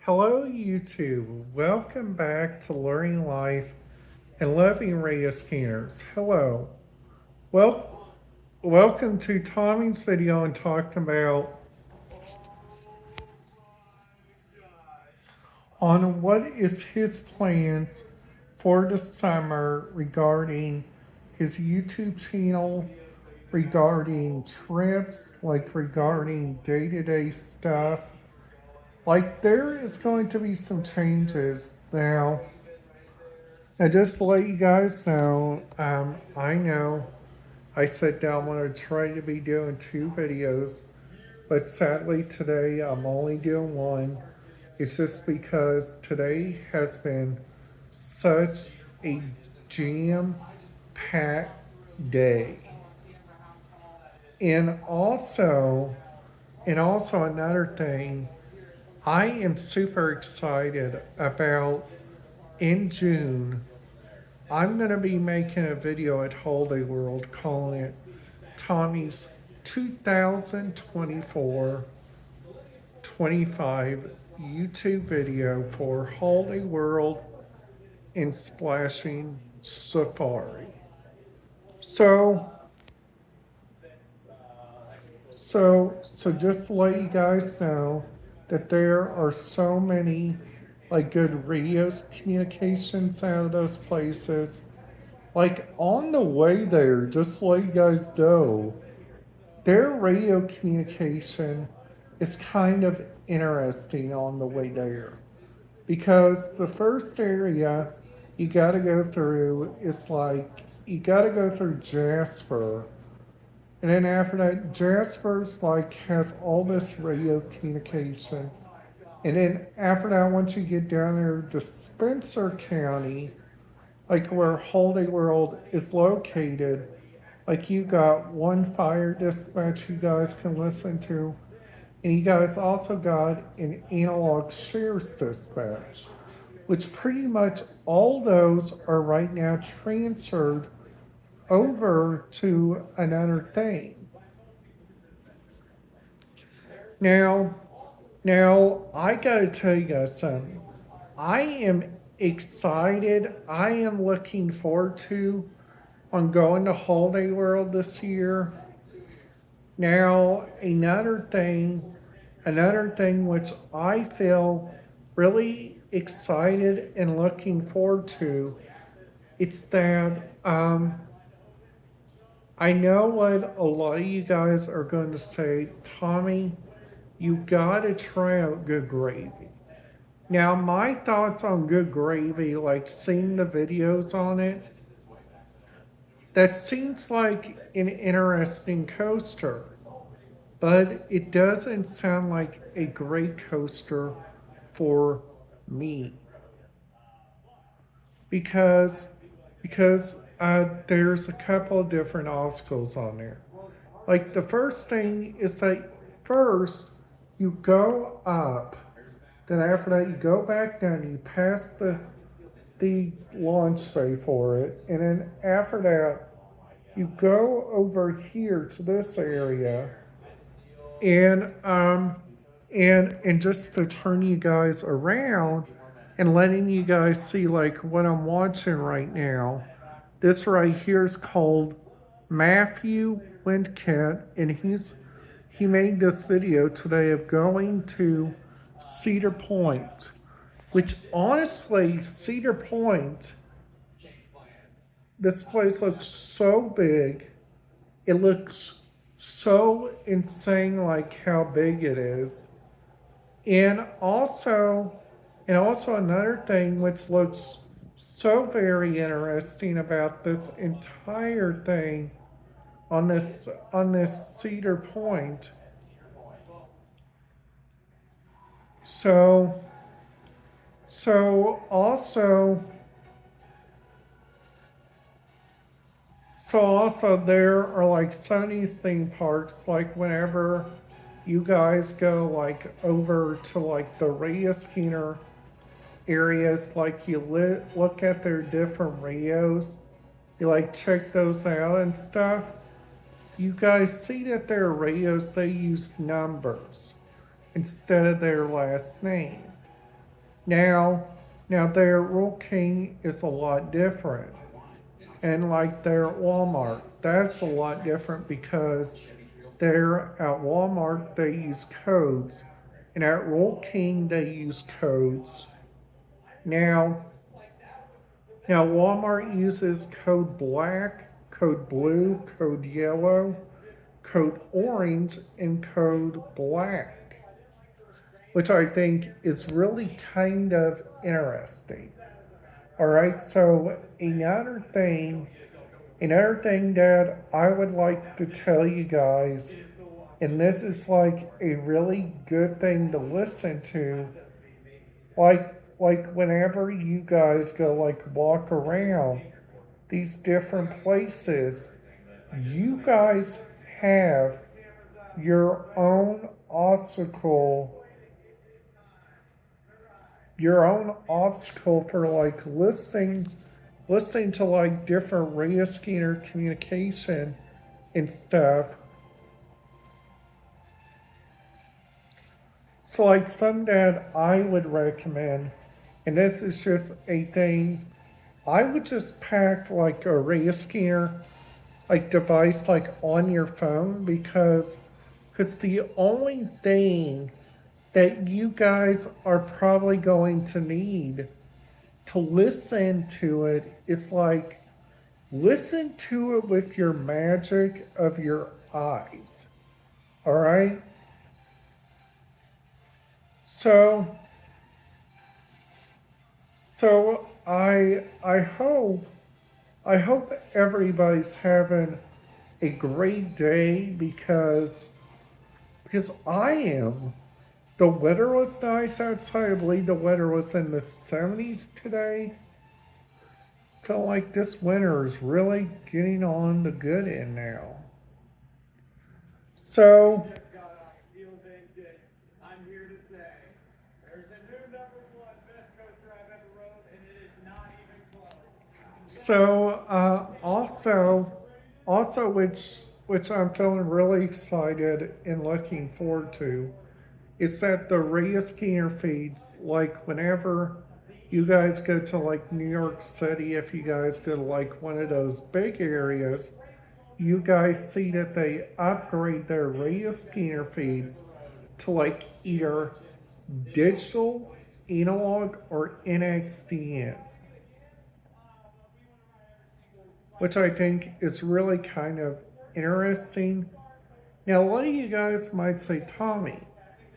Hello, YouTube. Welcome back to Learning Life and Loving Radio Scanners. Hello. Well, welcome to Tommy's video and talking about on what is his plans for the summer regarding his YouTube channel, regarding trips, like regarding day-to-day stuff. Like there is going to be some changes now. And just to let you guys know, I know I said that I'm going to try to be doing 2 videos, but sadly today I'm only doing one. It's just because today has been such a jam-packed day. And also, another thing, I am super excited about in June I'm going to be making a video at Holiday World calling it Tommy's 2024-25 YouTube video for Holiday World and Splashing Safari. So just to let you guys know that there are so many like good radio communications out of those places. Like on the way there, just to let you guys know, their radio communication is kind of interesting on the way there. Because the first area you gotta go through is like you gotta go through Jasper. And then after that, Jasper's like has all this radio communication. And then after that, once you get down there to Spencer County, like where Holiday World is located, like you got one fire dispatch you guys can listen to, and you guys also got an analog shares dispatch, which pretty much all those are right now transferred over to another thing. Now, I gotta tell you guys something. I am excited. I am looking forward to on going to Holiday World this year. Now, another thing which I feel really excited and looking forward to, it's that I know what a lot of you guys are going to say, Tommy, you gotta try out Good Gravy. Now, my thoughts on Good Gravy, like seeing the videos on it, that seems like an interesting coaster, but it doesn't sound like a great coaster for me because there's a couple of different obstacles on there. Like the first thing is that first you go up, then after that you go back down, you pass the launch bay for it, and then after that you go over here to this area, and just to turn you guys around and letting you guys see like what I'm watching right now. This right here is called Matthew Windkent, and he made this video today of going to Cedar Point, which honestly, Cedar Point, this place looks so big. It looks so insane, like how big it is. And also, another thing which looks so very interesting about this entire thing on this Cedar Point. So also there are like Sony's theme parks, like whenever you guys go like over to like the radio scanner areas, like you look at their different radios, you like check those out and stuff. You guys see that their radios, they use numbers instead of their last name. Now, now their Rural King is a lot different. And like their Walmart, that's a lot different because they're at Walmart they use codes. And at Rural King they use codes. Now, now Walmart uses code black, code blue, code yellow, code orange, and code black, which I think is really kind of interesting. All right, so another thing that I would like to tell you guys, and this is like a really good thing to listen to, like whenever you guys go like walk around these different places, you guys have your own obstacle, for like listening to like different radio scanner communication and stuff. So like something that I would recommend, and this is just a thing, I would just pack like a radio scanner like device like on your phone because the only thing that you guys are probably going to need to listen to it is like listen to it with your magic of your eyes. All right? So I hope everybody's having a great day because I am. The weather was nice outside. I believe the weather was in the 70s today. Feel like this winter is really getting on the good end now. So, also, which I'm feeling really excited and looking forward to, is that the radio scanner feeds, like whenever you guys go to like New York City, if you guys go to like one of those big areas, you guys see that they upgrade their radio scanner feeds to like either digital, analog, or NXDN, which I think is really kind of interesting. Now, a lot of you guys might say, Tommy,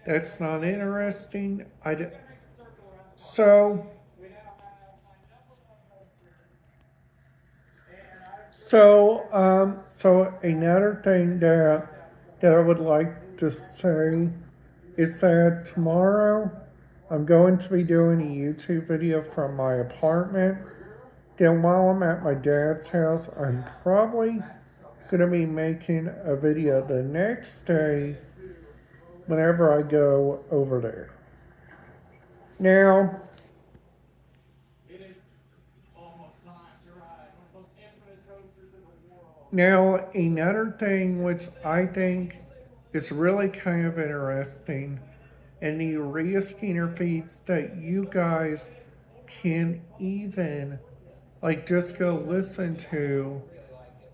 that's not interesting. So, so another thing that I would like to say is that tomorrow I'm going to be doing a YouTube video from my apartment. Then while I'm at my dad's house, I'm probably going to be making a video the next day whenever I go over there. Now, another thing which I think is really kind of interesting, and the radio scanner feeds that you guys can even like just go listen to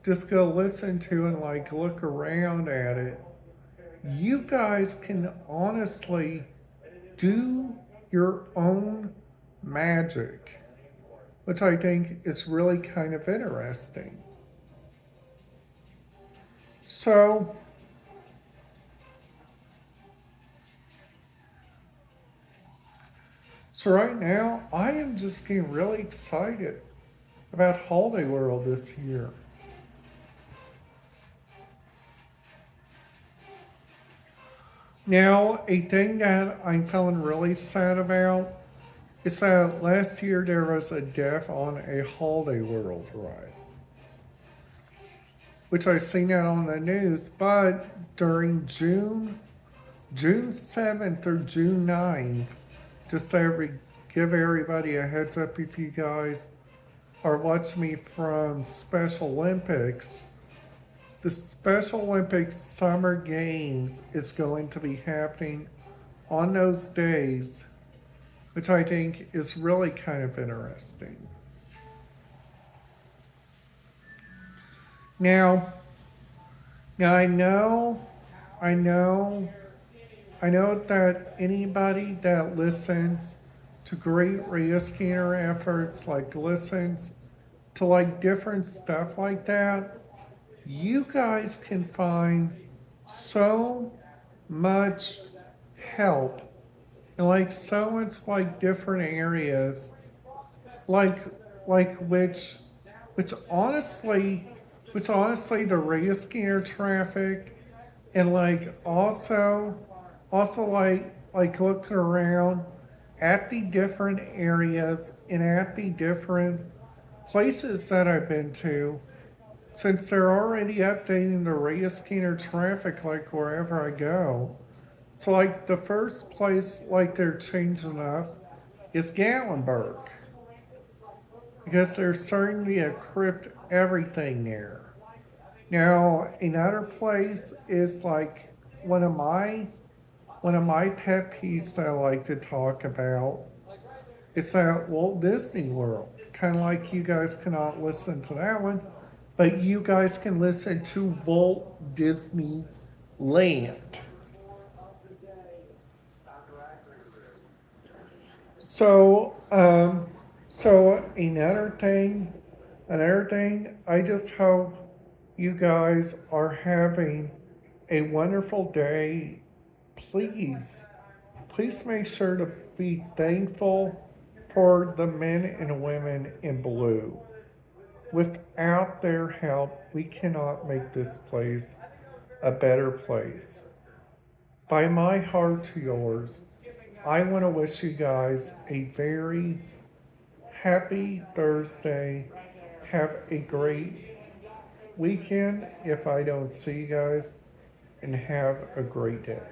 and like look around at it. You guys can honestly do your own magic, which I think is really kind of interesting. So, so right now, I am just getting really excited about Holiday World this year. Now, a thing that I'm feeling really sad about is that last year there was a death on a Holiday World ride, which I seen that on the news. But during June 7th through June 9th, just to give everybody a heads up if you guys are watching me from Special Olympics, the Special Olympics Summer Games is going to be happening on those days. which I think is really kind of interesting. Now, now I know, I know that anybody that listens to great radio scanner efforts, like listens to like different stuff like that, you guys can find so much help in like so much like different areas, like like which honestly which honestly the radio scanner traffic and like also like looking around at the different areas and at the different places that I've been to, since they're already updating the radio scanner traffic like wherever I go. So like the first place like they're changing up is Gatlinburg, because they're starting to encrypt everything there. Now another place is like one of my one of my pet peeves that I like to talk about. It's at Walt Disney World. Kind of like you guys cannot listen to that one, but you guys can listen to Walt Disney Land. So, so another thing, I just hope you guys are having a wonderful day. Please, please make sure to be thankful for the men and women in blue. Without their help, we cannot make this place a better place. By my heart to yours, I want to wish you guys a very happy Thursday. Have a great weekend if I don't see you guys, and have a great day.